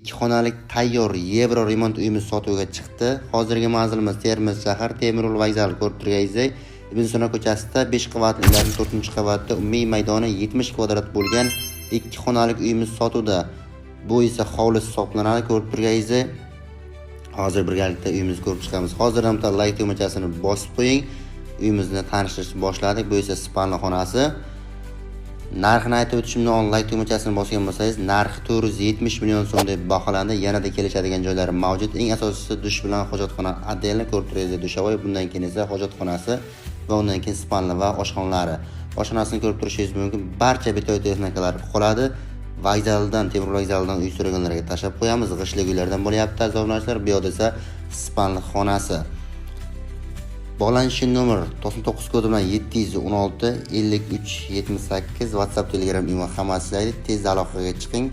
2 xonalik tayyor Yevro remont uyimiz sotuvga chiqdi. Hozirgi manzilimiz Termiz shahar temir yo'l vokzali ko'rib turganingizdek, Ibn Sino ko'chasida 5 qavatli uylarning 4-qavatida umumiy maydoni 70 kvadrat bo'lgan 2 xonalik uyimiz sotuvda. Bu esa hovli hisoblanadi. Ko'rib turganingizdek, hozir birgalikda uyimizni ko'rib chiqamiz. Hozirdan like tugmachasini bosib qo'ying. Uyimizni tanishtirishni boshladik. Bu esa spalni xonasi. Narxini aytib o'tishimdan oldin like tugmachasini bosgan bo'lsangiz, narxi 470 million so'm deb baholandi. Yanada kelishadigan joylari mavjud. Eng asosiysi dush bilan hojatxona отдельно ko'rib turganingizdek dushovoy, bundan keyin esa hojatxonasi va undan keyin spalni va oshxonalari. Oshxonasini ko'rib turishingiz mumkin. Barcha betoy texnikalar qoladi. Vokzaldan, temir vokzalidan uy so'raganlarga tashab qo'yamiz. G'ishli uylardan bo'lyapti aziz obunachilar. Bu yerda esa spalni xonasi. Bog'lanish nomer 99 kodi bilan 716 53 78 WhatsApp, Telegram, email hammasi. Tez aloqaga chiqing.